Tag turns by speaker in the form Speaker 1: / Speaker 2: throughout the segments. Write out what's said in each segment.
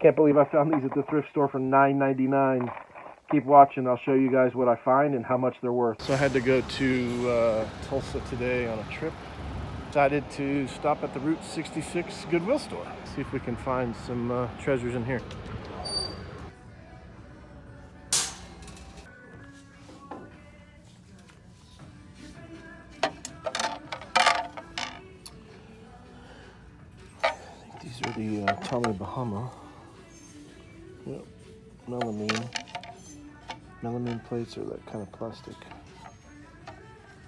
Speaker 1: Can't believe I found these at the thrift store for $9.99. Keep watching. I'll show you guys what I find and how much they're worth. So I had to go to Tulsa today on a trip. Decided to stop at the Route 66 Goodwill store. See if we can find some treasures in here. I think these are the Tommy Bahama. Yep, melamine. Melamine plates are that kind of plastic.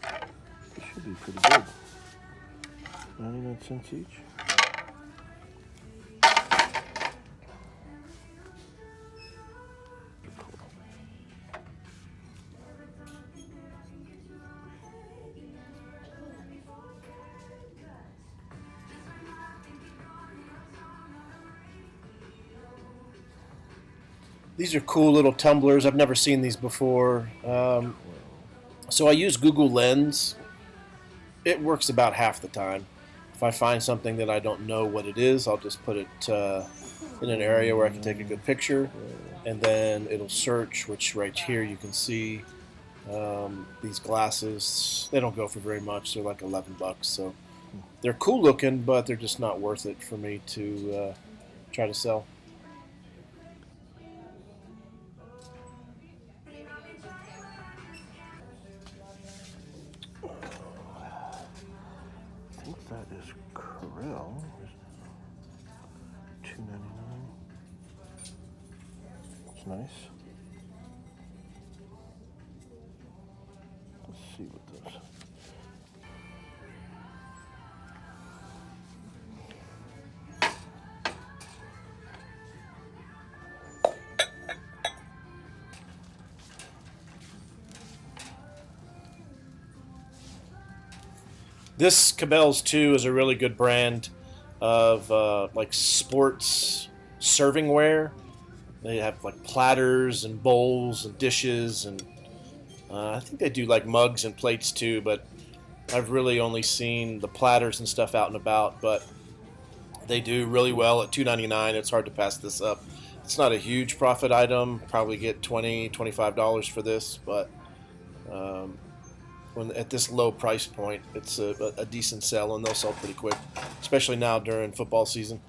Speaker 1: They should be pretty good. 99 cents each. These are cool little tumblers. I've never seen these before. So I use Google Lens. It works about half the time. If I find something that I don't know what it is, I'll just put it in an area where I can take a good picture, and then it'll search, which right here you can see these glasses. They don't go for very much. They're like 11 bucks. So they're cool looking, but they're just not worth it for me to try to sell. I think that is krill. $2.99. It's nice. Let's see what those. This Cabela's 2 is a really good brand of like sports servingware. They have like platters and bowls and dishes, and I think they do like mugs and plates too, but I've really only seen the platters and stuff out and about, but they do really well at $2.99. It's hard to pass this up. It's not a huge profit item. Probably get $20, $25 for this, but um, when at this low price point, it's a decent sell, and they'll sell pretty quick, especially now during football season.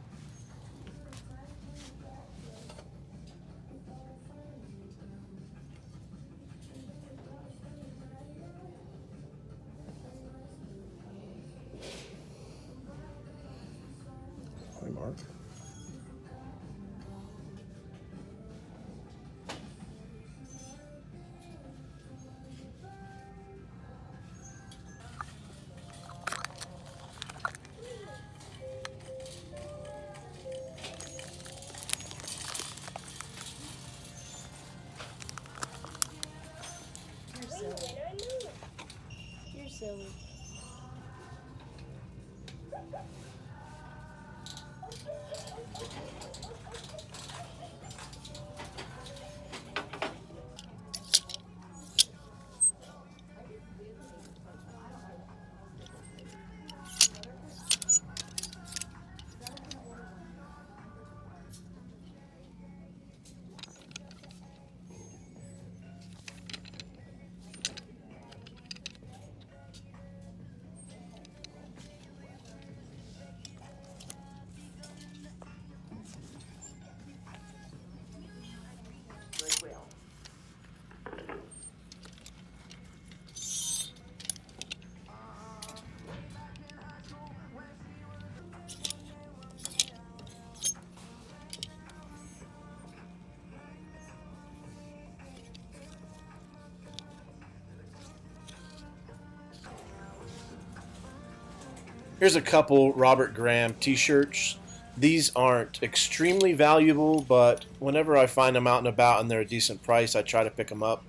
Speaker 1: Hi, Mark.
Speaker 2: You're silly. You're silly. Goodwill.
Speaker 1: Here's a couple Robert Graham t-shirts. These aren't extremely valuable, but whenever I find them out and about and they're a decent price, I try to pick them up.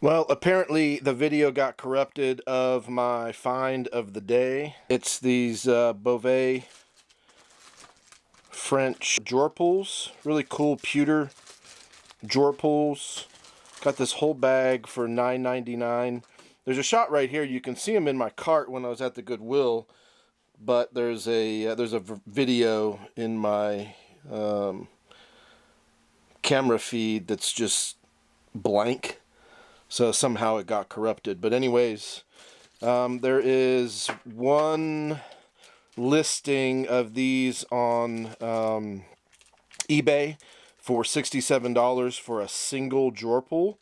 Speaker 1: Well, apparently the video got corrupted of my find of the day. It's these Beauvais French drawer pulls. Really cool pewter drawer pulls. Got this whole bag for $9.99. There's a shot right here. You can see them in my cart when I was at the Goodwill, but there's a video in my camera feed that's just blank. So somehow it got corrupted. But anyways, there is one listing of these on eBay for $67 for a single drawer pull.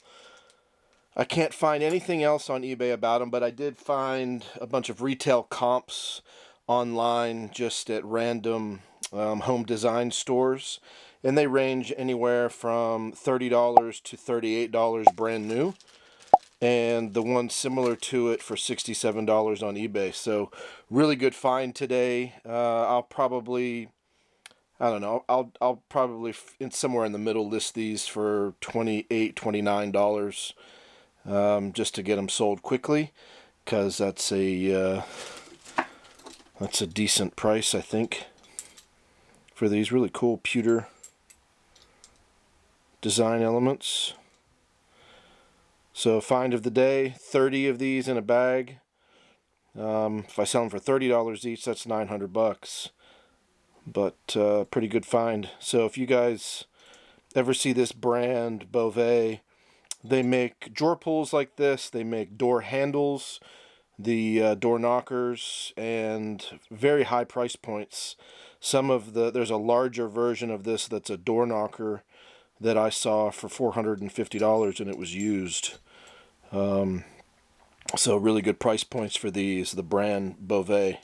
Speaker 1: I can't find anything else on eBay about them, but I did find a bunch of retail comps online just at random home design stores. And they range anywhere from $30 to $38 brand new. And the one similar to it for $67 on eBay. So really good find today. I'll probably, I don't know, I'll probably somewhere in the middle list these for $28, $29 just to get them sold quickly, because that's a decent price, I think, for these really cool pewter design elements. So find of the day, 30 of these in a bag. If I sell them for $30 each, that's $900. But pretty good find. So if you guys ever see this brand, Beauvais, they make drawer pulls like this. They make door handles, the door knockers, and very high price points. There's a larger version of this that's a door knocker that I saw for $450, and it was used. So really good price points for these, the brand Beauvais.